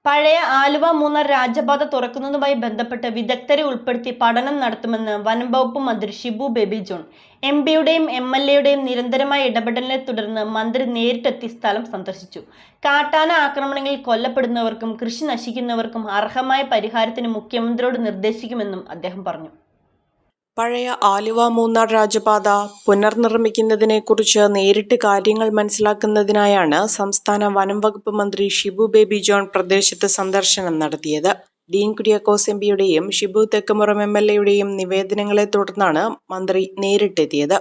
പഴയ ആലുവ മൂന്നാർ രാജപാത തുറക്കുന്നതുമായി ബന്ധപ്പെട്ട് വിദഗ്ധരെ ഉൾപ്പെടുത്തി പഠനം നടത്തുമെന്ന് വനം വകുപ്പ് മന്ത്രി ഷിബു ബേബി ജോൺ. എംപിയുടെയും MLAയുടെയും നിരന്തരമായ ഇടപെടലിനെ തുടർന്ന് മന്ത്രി നേരിട്ടെത്തി സ്ഥലം സന്ദർശിച്ചു. കാട്ടാന ആക്രമണങ്ങളിൽ കൊല്ലപ്പെടുന്നവർക്കും കൃഷി നശിക്കുന്നവർക്കും അർഹമായ പരിഹാരത്തിന് മുഖ്യമന്ത്രിയോട് നിർദ്ദേശിക്കുമെന്നും അദ്ദേഹം പറഞ്ഞു. പഴയ ആലുവ മൂന്നാർ രാജപാത പുനർനിർമ്മിക്കുന്നതിനെക്കുറിച്ച് നേരിട്ട് കാര്യങ്ങൾ മനസ്സിലാക്കുന്നതിനായാണ് സംസ്ഥാന വനം വകുപ്പ് മന്ത്രി ഷിബു ബേബി ജോൺ പ്രദേശത്ത് സന്ദർശനം നടത്തിയത്. ഡീൻ കുര്യാക്കോസ് MPയുടെയും ഷിബു തെക്കുമുറം MLAയുടെയും നിവേദനങ്ങളെ തുടർന്നാണ് മന്ത്രി നേരിട്ടെത്തിയത്.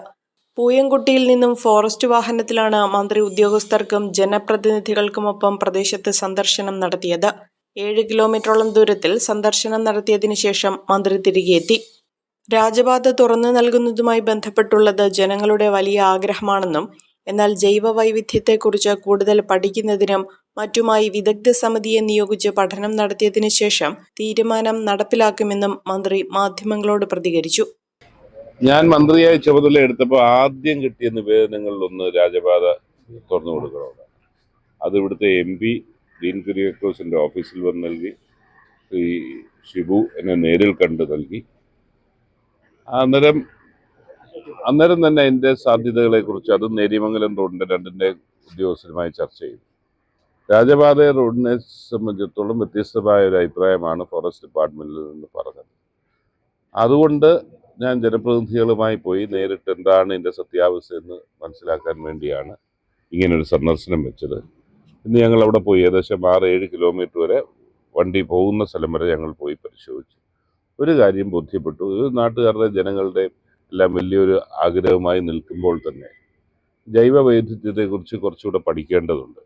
പൂയംകുട്ടിയിൽ നിന്നും ഫോറസ്റ്റ് വാഹനത്തിലാണ് മന്ത്രി ഉദ്യോഗസ്ഥർക്കും ജനപ്രതിനിധികൾക്കുമൊപ്പം പ്രദേശത്ത് സന്ദർശനം നടത്തിയത്. 7 കിലോമീറ്ററോളം ദൂരത്തിൽ സന്ദർശനം നടത്തിയതിനു ശേഷം മന്ത്രി തിരികെ എത്തി. രാജപാത തുറന്നു നൽകുന്നതുമായി ബന്ധപ്പെട്ടുള്ളത് ജനങ്ങളുടെ വലിയ ആഗ്രഹമാണെന്നും എന്നാൽ ജൈവ വൈവിധ്യത്തെക്കുറിച്ച് കൂടുതൽ പഠിക്കുന്നതിനും മറ്റുമായി വിദഗ്ധ സമിതിയെ നിയോഗിച്ച് പഠനം നടത്തിയതിനു ശേഷം തീരുമാനം നടപ്പിലാക്കുമെന്നും മന്ത്രി മാധ്യമങ്ങളോട് പ്രതികരിച്ചു. ഞാൻ മന്ത്രിയായി ചുമതല എടുത്തപ്പോൾ ആദ്യം കിട്ടിയ നിവേദനങ്ങളിലൊന്ന് രാജപാത തുറന്നു കൊടുക്കണമെന്ന്. അത് ഇവിടുത്തെ MP ഡീൻ കുര്യാക്കോസിന്റെ ഓഫീസിൽ വന്ന് നൽകി. ഈ ഷിബു എന്നെ നേരിൽ കണ്ട് നൽകി. അന്നേരം തന്നെ അതിൻ്റെ സാധ്യതകളെ കുറിച്ച് അതും നേര്യമംഗലം റോഡിന്റെ രണ്ടിന്റെ ഉദ്യോഗസ്ഥരുമായി ചർച്ച ചെയ്തു. രാജപാത റോഡിനെ സംബന്ധിച്ചിടത്തോളം വ്യത്യസ്തമായ ഒരു അഭിപ്രായമാണ് ഫോറസ്റ്റ് ഡിപ്പാർട്ട്മെന്റിൽ നിന്ന് പറഞ്ഞത്. അതുകൊണ്ട് ഞാൻ ജനപ്രതിനിധികളുമായി പോയി നേരിട്ട് എന്താണ് ഇതിൻ്റെ സത്യാവസ്ഥ എന്ന് മനസ്സിലാക്കാൻ വേണ്ടിയാണ് ഇങ്ങനൊരു സന്ദർശനം വെച്ചത്. ഇന്ന് ഞങ്ങൾ അവിടെ പോയി ഏകദേശം 6-7 കിലോമീറ്റർ വരെ വണ്ടി പോകുന്ന സ്ഥലം വരെ ഞങ്ങൾ പോയി പരിശോധിച്ചു. ഒരു കാര്യം ബോധ്യപ്പെട്ടു, ഇത് നാട്ടുകാരുടെ ജനങ്ങളുടെ എല്ലാം വലിയൊരു ആഗ്രഹമായി നിൽക്കുമ്പോൾ തന്നെ ജൈവ വൈവിധ്യത്തെക്കുറിച്ച് കുറച്ചുകൂടെ പഠിക്കേണ്ടതുണ്ട്.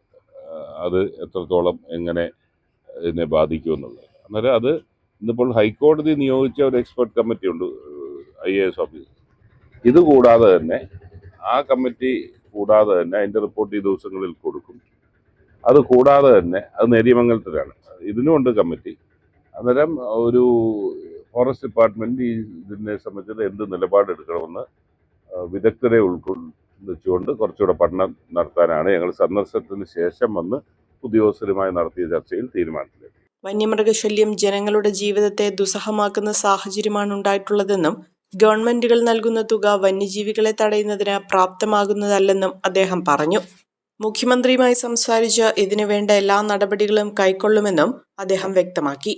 അത് എത്രത്തോളം എങ്ങനെ ഇതിനെ ബാധിക്കുമെന്നുള്ളത്. അന്നേരം അത് ഇന്നിപ്പോൾ ഹൈക്കോടതി നിയോഗിച്ച ഒരു എക്സ്പെർട്ട് കമ്മിറ്റി ഉണ്ട്, IAS ഓഫീസർ. ഇത് കൂടാതെ തന്നെ ആ കമ്മിറ്റി കൂടാതെ തന്നെ അതിൻ്റെ റിപ്പോർട്ട് ഈ ദിവസങ്ങളിൽ കൊടുക്കും. അത് കൂടാതെ തന്നെ അത് നേര്യമംഗലത്തിലാണ്, ഇതിനുമുണ്ട് കമ്മിറ്റി. അന്നേരം ഒരു ഫോറസ്റ്റ് ഡിപ്പാർട്ട്മെന്റ് ഇതിനെ സംബന്ധിച്ച് എന്ത് നിലപാടെടുക്കണമെന്ന് വിദഗ്ധരെ ഉൾക്കൊള്ളിച്ചുകൊണ്ട് കുറച്ചുകൂടെ പഠനം നടത്താനാണ് ഞങ്ങൾ സന്ദർശനത്തിന് ശേഷം വന്ന് ഉദ്യോഗസ്ഥരുമായി നടത്തിയ ചർച്ചയിൽ തീരുമാനിച്ചത്. വന്യമൃഗശല്യം ജനങ്ങളുടെ ജീവിതത്തെ ദുസ്സഹമാക്കുന്ന സാഹചര്യമാണ് ഉണ്ടായിട്ടുള്ളതെന്നും ഗവൺമെന്റുകൾ നൽകുന്ന തുക വന്യജീവികളെ തടയുന്നതിന് പ്രാപ്തമാകുന്നതല്ലെന്നും അദ്ദേഹം പറഞ്ഞു. മുഖ്യമന്ത്രിയുമായി സംസാരിച്ച് ഇതിനുവേണ്ട എല്ലാ നടപടികളും കൈക്കൊള്ളുമെന്നും അദ്ദേഹം വ്യക്തമാക്കി.